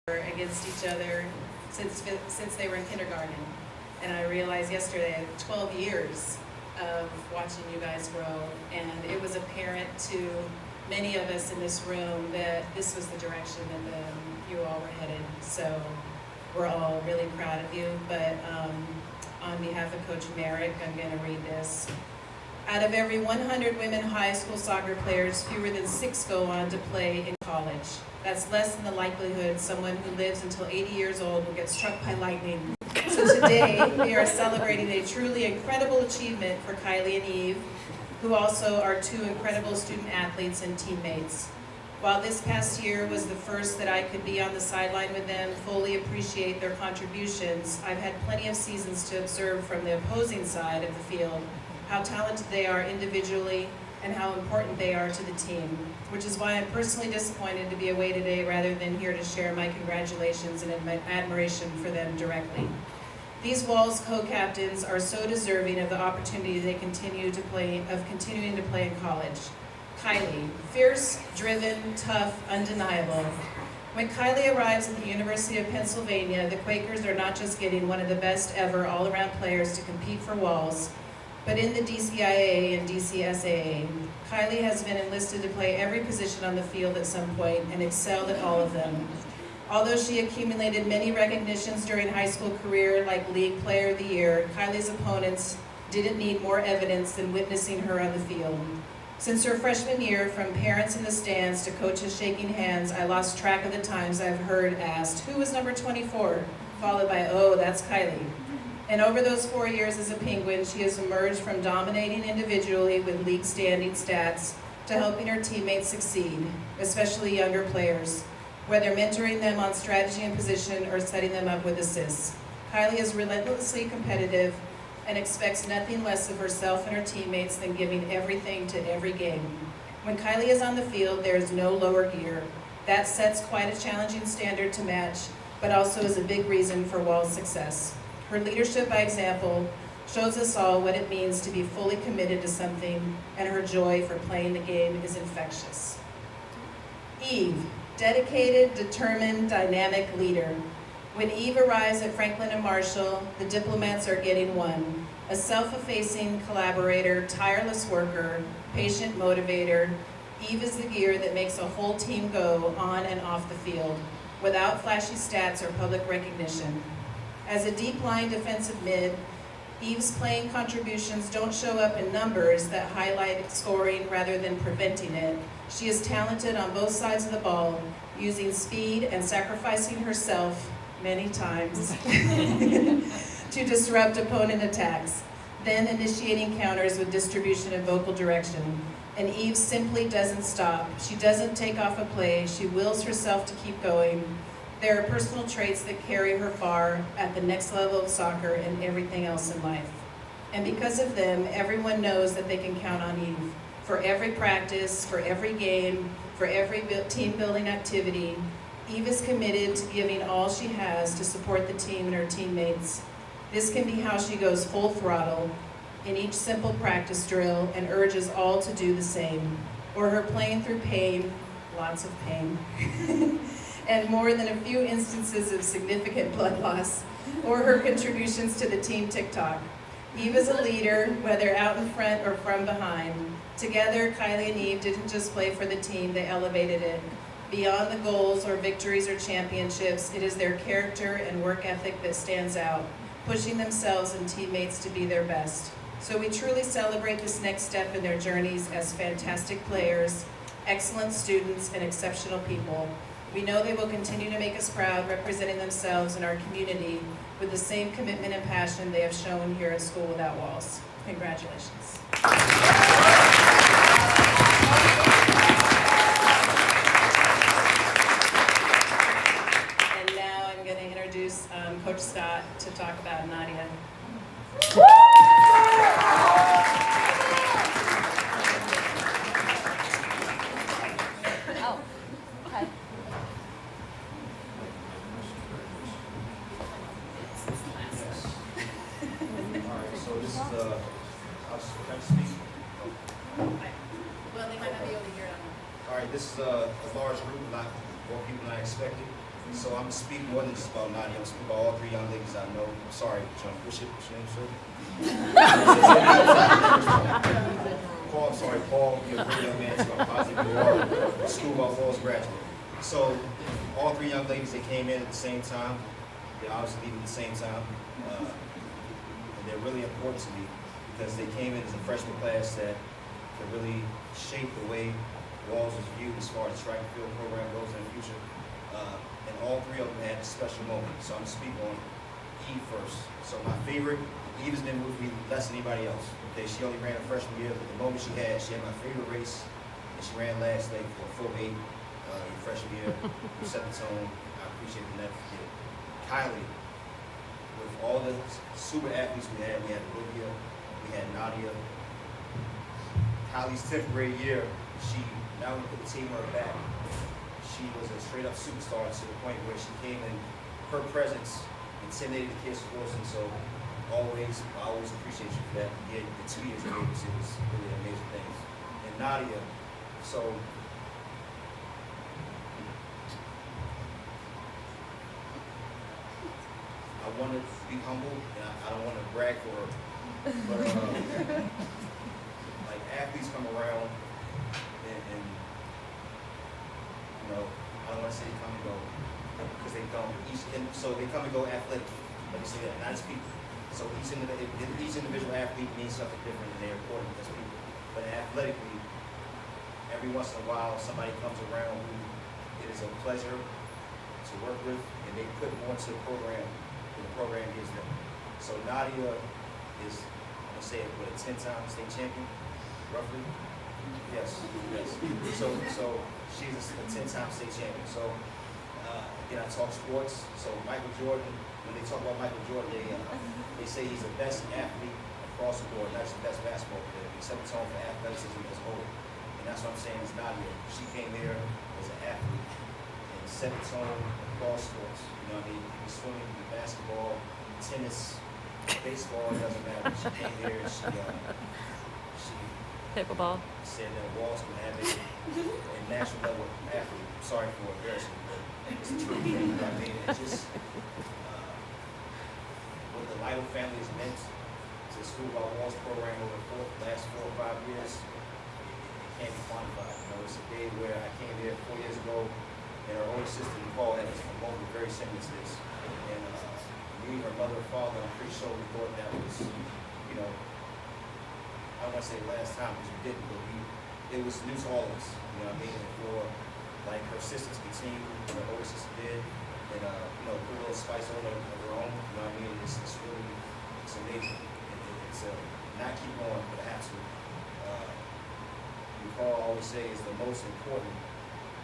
against each other since they were in kindergarten. And I realized yesterday, 12 years of watching you guys grow, and it was apparent to many of us in this room that this was the direction that you all were headed. So we're all really proud of you. But on behalf of Coach Merrick, I'm going to read this. Out of every 100 women high school soccer players, fewer than 6 go on to play in college. That's less than the likelihood someone who lives until 80 years old will get struck by lightning. So today, we are celebrating a truly incredible achievement for Kylie and Eve, who also are 2 incredible student athletes and teammates. While this past year was the first that I could be on the sideline with them, fully appreciate their contributions, I've had plenty of seasons to observe from the opposing side of the field how talented they are individually and how important they are to the team, which is why I'm personally disappointed to be away today rather than here to share my congratulations and my admiration for them directly. These Walls co-captains are so deserving of the opportunity they continuing to play in college. Kylie, fierce, driven, tough, undeniable. When Kylie arrives at the University of Pennsylvania, the Quakers are not just getting one of the best ever all-around players to compete for Walls, but in the DCIA and DCSAA. Kylie has been enlisted to play every position on the field at some point and excelled at all of them. Although she accumulated many recognitions during high school career, like League Player of the Year, Kylie's opponents didn't need more evidence than witnessing her on the field. Since her freshman year, from parents in the stands to coaches shaking hands, I lost track of the times I've heard asked, "Who was number 24?" followed by, "Oh, that's Kylie." And over those 4 years as a Penguin, she has emerged from dominating individually with league standing stats to helping her teammates succeed, especially younger players, whether mentoring them on strategy and position or setting them up with assists. Kylie is relentlessly competitive and expects nothing less of herself and her teammates than giving everything to every game. When Kylie is on the field, there is no lower gear. That sets quite a challenging standard to match, but also is a big reason for Wall's success. Her leadership by example shows us all what it means to be fully committed to something, and her joy for playing the game is infectious. Eve, dedicated, determined, dynamic leader. When Eve arrives at Franklin and Marshall, the diplomats are getting one. A self-effacing collaborator, tireless worker, patient motivator, Eve is the gear that makes a whole team go on and off the field, without flashy stats or public recognition. As a deep-line defensive mid, Eve's playing contributions don't show up in numbers that highlight scoring rather than preventing it. She is talented on both sides of the ball, using speed and sacrificing herself many times to disrupt opponent attacks, then initiating counters with distribution and vocal direction. And Eve simply doesn't stop. She doesn't take off a play. She wills herself to keep going. There are personal traits that carry her far at the next level of soccer and everything else in life. And because of them, everyone knows that they can count on Eve. For every practice, for every game, for every team building activity, Eve is committed to giving all she has to support the team and her teammates. This can be how she goes full throttle in each simple practice drill and urges all to do the same. Or her playing through pain, lots of pain, and more than a few instances of significant blood loss, or her contributions to the team TikTok. Eve is a leader, whether out in front or from behind. Together, Kylie and Eve didn't just play for the team, they elevated it. Beyond the goals or victories or championships, it is their character and work ethic that stands out, pushing themselves and teammates to be their best. So we truly celebrate this next step in their journeys as fantastic players, excellent students, and exceptional people. We know they will continue to make us proud, representing themselves and our community with the same commitment and passion they have shown here at School Without Walls. Congratulations. And now I'm going to introduce Coach Scott to talk about Nadia. This is a large group, a lot more people than I expected. So I'm going to speak more than just about Nadia. I'm going to speak about all 3 young ladies I know. Sorry, John. What's your name, sir? Paul, I'm sorry, Paul. You're a very young man, so I'm positive you are. School of Falls graduate. So all 3 young ladies, they came in at the same time. They obviously leave at the same time. And they're really important to me because they came in as a freshman class that could really shape the way Walls was viewed as far as the track and field program goes in the future. And all 3 of them had a special moment. So I'm going to speak on Eve first. So my favorite, Eve has been with me less than anybody else. Okay, she only ran her freshman year, but the moment she had my favorite race, and she ran last leg for a full 8 in freshman year. We set the tone. I appreciate the never forget. Kylie, with all the super athletes we had Olivia, we had Nadia. Kylie's 10th grade year, she not only put the team on her back, she was a straight up superstar to the point where she came in, her presence intimidated the kids from Wilson. So I always appreciate you for that. Yeah, the 2 years you gave us, it was really amazing things. And Nadia, so I want to be humble, and I don't want to brag for her, but like athletes come around, and you know, I don't want to say they come and go, because they don't. So they come and go athletic. Let me say that, not as people. So each individual athlete means something different, and they're important as people. But athletically, every once in a while, somebody comes around who it is a pleasure to work with, and they put more into the program than the program gives them. So Nadia is, I'm gonna say it, a 10-time state champion, roughly. Yes. So she's a 10-time state champion. So again, I talk sports. So Michael Jordan, when they talk about Michael Jordan, they say he's the best athlete across the board, not just the best basketball player. He set the tone for athleticism as a whole. And that's what I'm saying is Nadia. She came here as an athlete and set the tone across sports. You know what I mean? It was swimming, it was basketball, tennis, baseball, it doesn't matter. She came here and she Pickleball. said that Walls can have a national level athlete. I'm sorry for embarrassing, but it's the truth. You know what I mean? It's just what the Lytle family has meant to the School of Walls program over the last 4 or 5 years, it can't be quantified. You know, it's a day where I came there 4 years ago, and her older sister Nicole had a moment very similar to this. And me, her mother and father, I'm pretty sure we thought that was, you know, I don't want to say last time because we didn't, but it was new to all of us. You know what I mean? And for like her sisters continue, her older sister did, and you know, put a little spice on of her own. You know what I mean? It's really, it's amazing. It's not keep going, but I have to. Nicole always say is the most important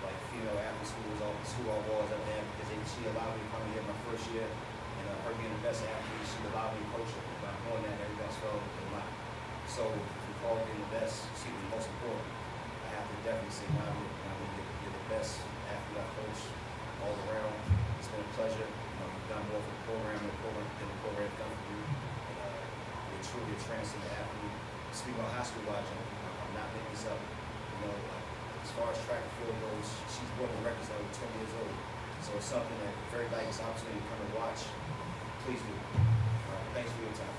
like female athlete school of Walls ever had because she allowed me to come here my first year, and her being the best athlete, she allowed me to coach her. By doing that, everybody else felt in line. So Nicole being the best, she's the most important. I have to definitely say, you're the best athlete I've coached all around. It's been a pleasure. You know, you've done more for the program than the program done for you. And you're truly a transcendent athlete. Speaking about high school logic, I'm not making this up. You know, as far as track and field goes, she's broken records that was 20 years old. So it's something that if everybody gets an opportunity to come and watch, please do. All right, thanks for your time.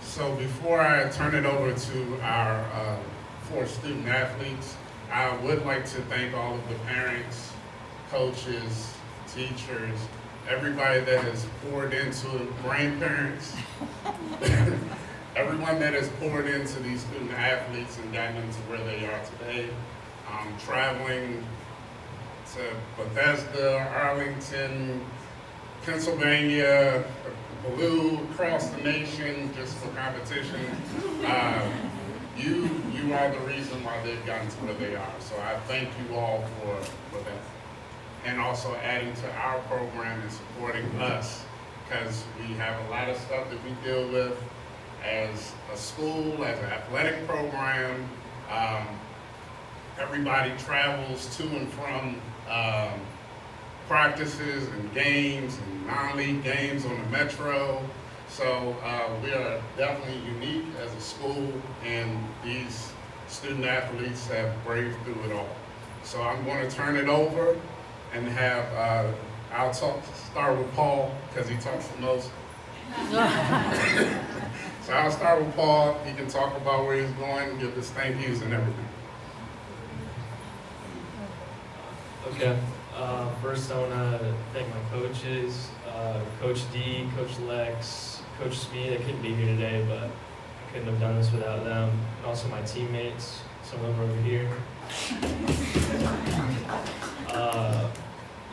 So before I turn it over to our 4 student athletes, I would like to thank all of the parents, coaches, teachers, everybody that has poured into grandparents, everyone that has poured into these student athletes and gotten them to where they are today. Traveling to Bethesda, Arlington, Pennsylvania, blew across the nation just for competition. You are the reason why they've gotten to where they are. So I thank you all for that. And also adding to our program and supporting us, because we have a lot of stuff that we deal with as a school, as an athletic program. Everybody travels to and from practices and games and non-league games on the Metro. So we are definitely unique as a school, and these student athletes have braved through it all. So I'm going to turn it over and have, I'll start with Paul because he talks the most. So I'll start with Paul. He can talk about where he's going, give his thank yous and everything. Okay. First, I want to thank my coaches, Coach D, Coach Lex, Coach Speed. I couldn't be here today, but I couldn't have done this without them. And also my teammates, some of them over here.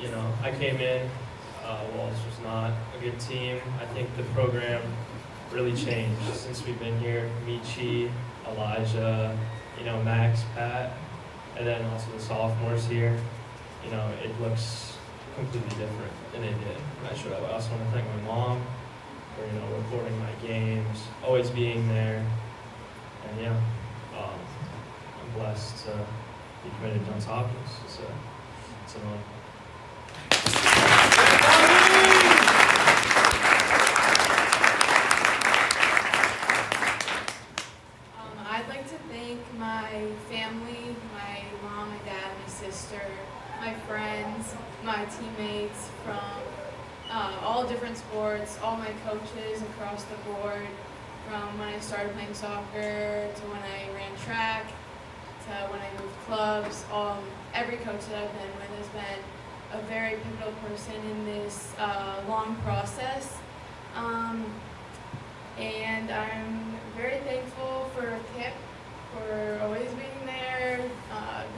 You know, I came in, Walls was not a good team. I think the program really changed since we've been here. Michi, Elijah, you know, Max, Pat, and then also the sophomores here. You know, it looks completely different than it did when I showed up. I also want to thank my mom for, you know, recording my games, always being there. And yeah, I'm blessed to be committed to Johns Hopkins. It's an honor. I'd like to thank my family, my mom, my dad, my sister, my friends, my teammates from all different sports, all my coaches across the board, from when I started playing soccer to when I ran track to when I moved clubs. Every coach that I've been with has been a very pivotal person in this long process. And I'm very thankful for Kip for always being there,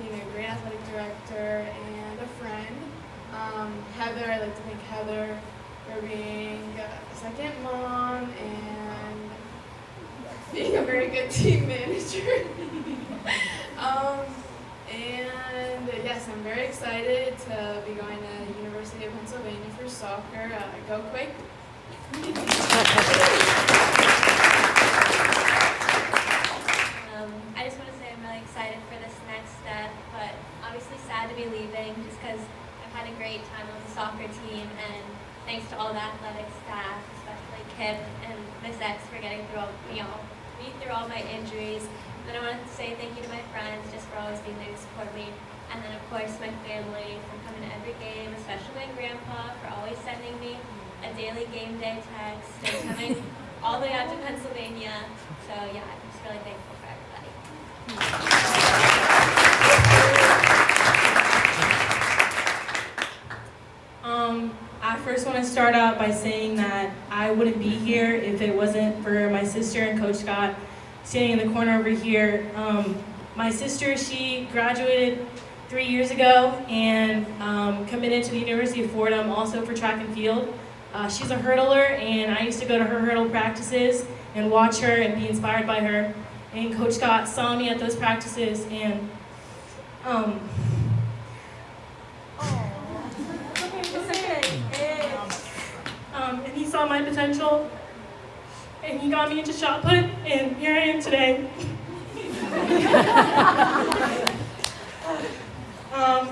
being a great athletic director and a friend. Heather, I'd like to thank Heather for being a second mom and being a very good team manager. And yes, I'm very excited to be going to the University of Pennsylvania for soccer. Go Quick! I just want to say I'm really excited for this next step, but obviously sad to be leaving just because I've had a great time on the soccer team, and thanks to all the athletic staff, especially Kip and Miss X for getting through me through all my injuries. And then I wanted to say thank you to my friends just for always being there to support me. And then of course my family for coming to every game, especially my grandpa for always sending me a daily game day text and coming all the way out to Pennsylvania. So yeah, I'm just really thankful for everybody. I first want to start out by saying that I wouldn't be here if it wasn't for my sister and Coach Scott standing in the corner over here. My sister, she graduated 3 years ago and committed to the University of Fordham also for track and field. She's a hurdler, and I used to go to her hurdle practices and watch her and be inspired by her. And Coach Scott saw me at those practices, and and he saw my potential, and he got me into shot put, and here I am today.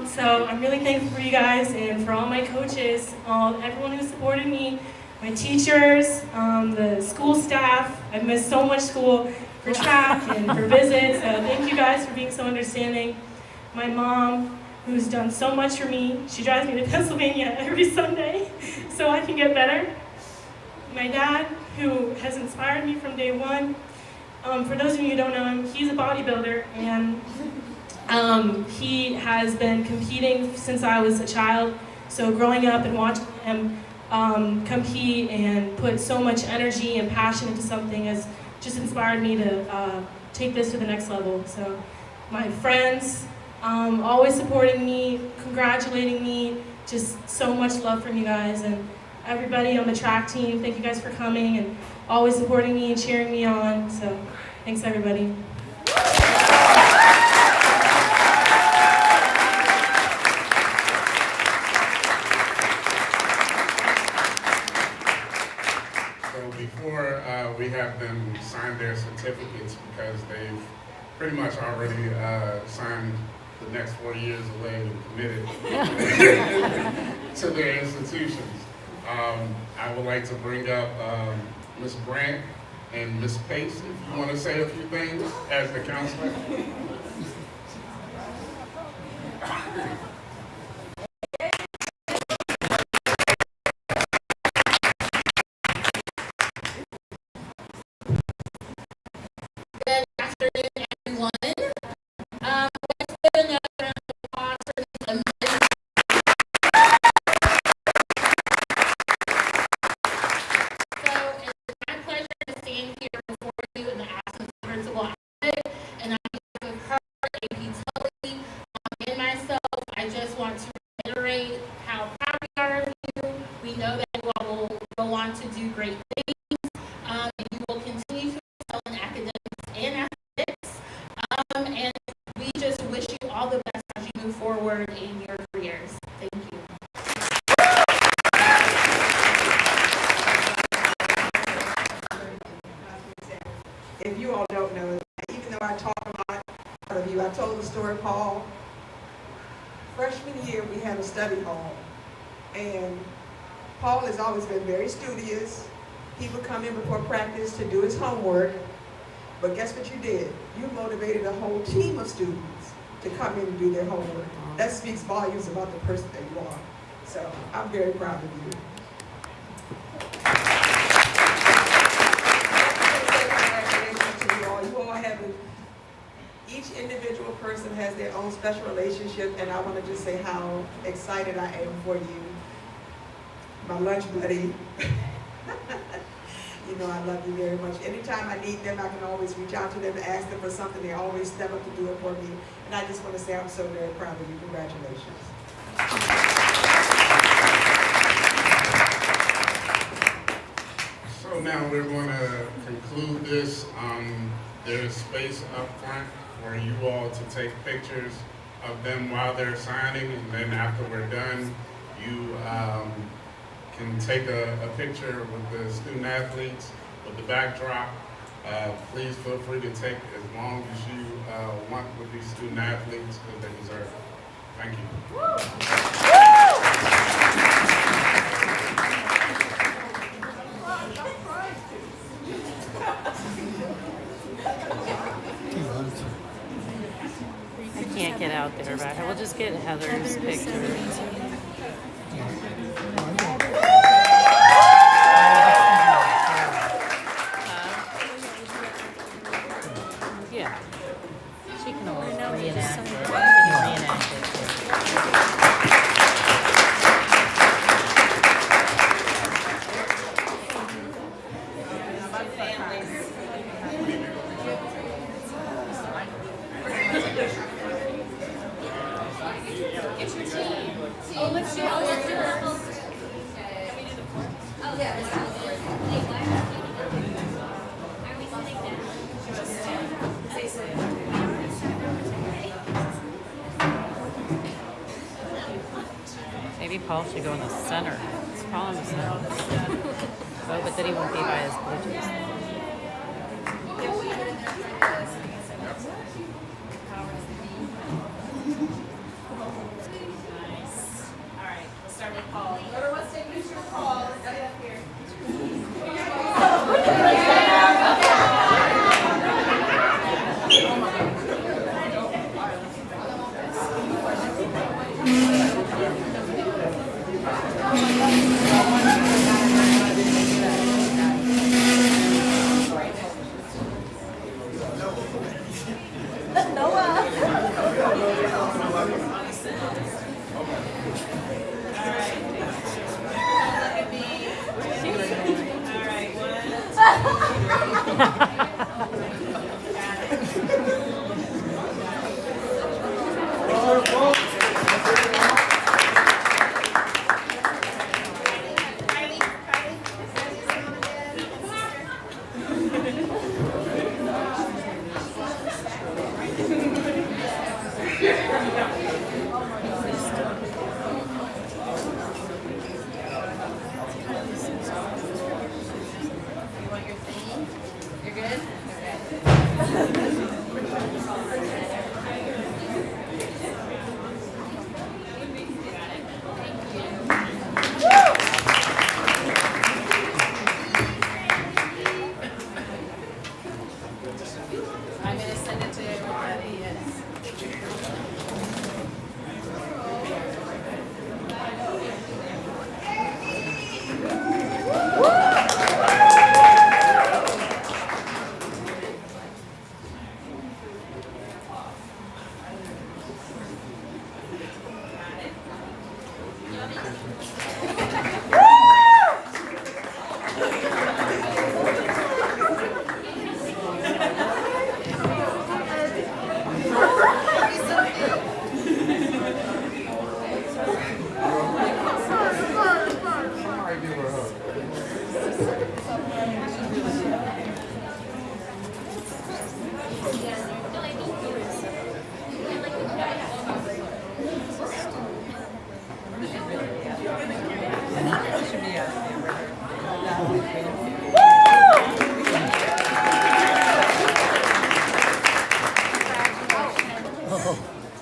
So I'm really thankful for you guys and for all my coaches, everyone who supported me, my teachers, the school staff. I've missed so much school for track and for visits. Thank you guys for being so understanding. My mom, who's done so much for me. She drives me to Pennsylvania every Sunday so I can get better. My dad, who has inspired me from day one. For those of you who don't know him, he's a bodybuilder, and he has been competing since I was a child. So growing up and watching him compete and put so much energy and passion into something has just inspired me to take this to the next level. So my friends, always supporting me, congratulating me, just so much love from you guys, and everybody on the track team, thank you guys for coming and always supporting me and cheering me on. So thanks everybody. Before we have them sign their certificates, because they've pretty much already signed the next 4 years away and committed to their institutions. I would like to bring up Ms. Grant and Ms. Pace, if you want to say a few things as the counselor. Good afternoon, everyone. Let's give another round of applause for these amazing. So it's my pleasure to stand here before you in the absence of Principal Abbott, and on behalf of her, AP Tully, and myself, I just want to reiterate how proud we are of you. We know that you all will go on to do great things, and you will continue to excel in academics and athletics, and we just wish you all the best as you move forward in your careers. Thank you. If you all don't know, even though I talk a lot of you, I told the story, Paul. Freshman year, we had a study hall, and Paul has always been very studious. He would come in before practice to do his homework, but guess what you did? You motivated a whole team of students to come in and do their homework. That speaks volumes about the person that you are. So I'm very proud of you. You all have each individual person has their own special relationship, and I want to just say how excited I am for you. My lunch buddy. You know I love you very much. Anytime I need them, I can always reach out to them and ask them for something. They always step up to do it for me. And I just want to say I'm so very proud of you. Congratulations. So now we're going to conclude this. There's space up front for you all to take pictures of them while they're signing, and then after we're done, you can take a picture with the student athletes with the backdrop. Please feel free to take as long as you want with these student athletes because they deserve it. Thank you. I can't get out there, but I will just get Heather's picture. Yeah. She can always reenact it. She can reenact it. Maybe Paul should go in the center. It's Paul in the center. Oh, but then he won't be by his Bluetooth. All right, we'll start with Paul. Whoever wants to take pictures of Paul, get up here.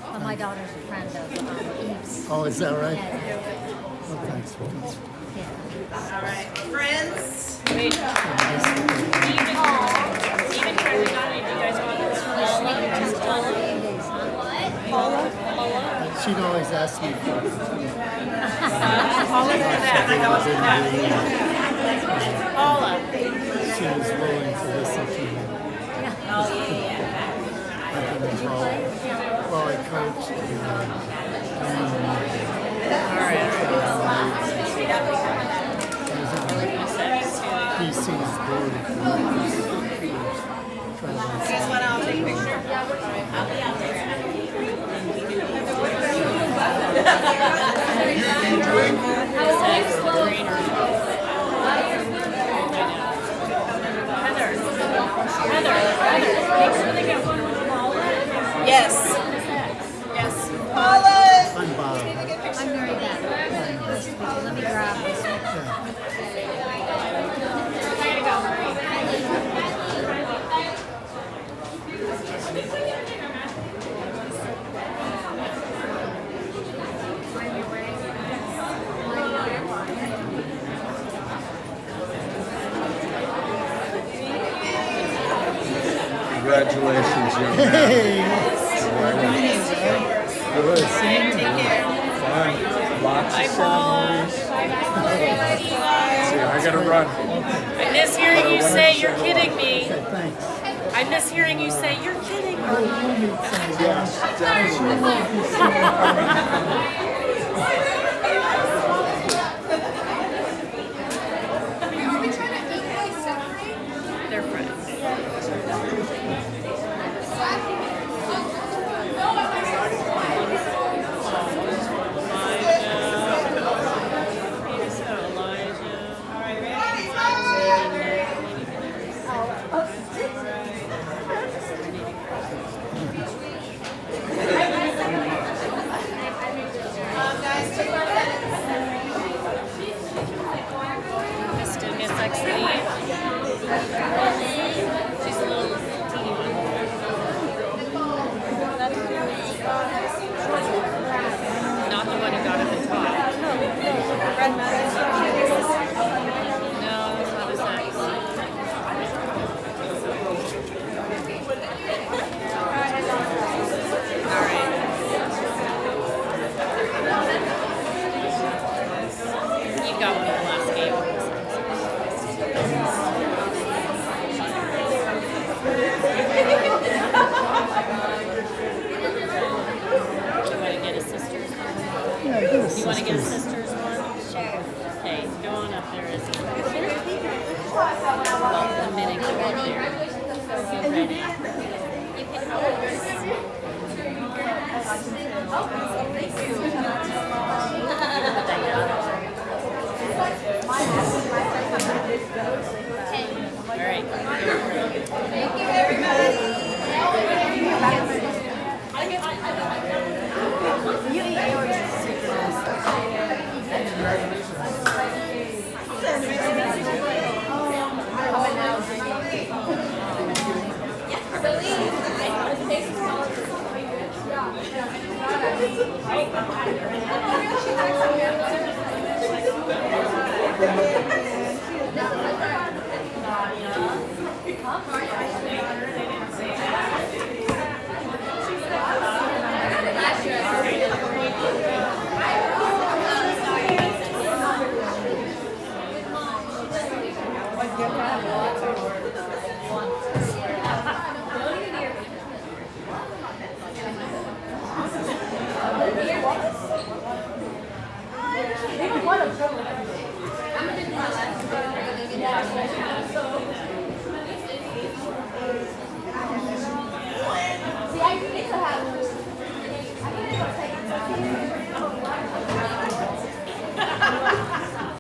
Well, my daughter's a friend of Eve's. Oh, is that right? Yeah. Oh, thanks. All right, friends. Wait. Even tried to not, you guys want this She'd always ask me for it. Paula's for that. I know it's for that. Paula. She was willing to listen to me. Oh, yeah. I've been involved. Well, I coached PC's board. You guys want to take a picture? I'll be out there. Heather, make sure they get one with Paula. Yes. Yes. Paula! I'm Bob. I'm very bad. Nice to meet you. Let me grab this one. Way to go. Congratulations, young man. Good. Take care. Fine. Lots of ceremonies. See, I gotta run. I miss hearing you say you're kidding me. Okay, thanks. I miss hearing you say you're kidding me. Yes, They're friends. Guys, take our Kristen gets sexy. She's a little teeny one. Not the one who got up and talked. No, that's not a sex. All right. You got one in the last game. You want to get a sister's one? Yeah, good You want to get a sisters. sister's one? Sure. Okay, go on up there, Izzy. Well, the minute you get there, you ready? You can hold this.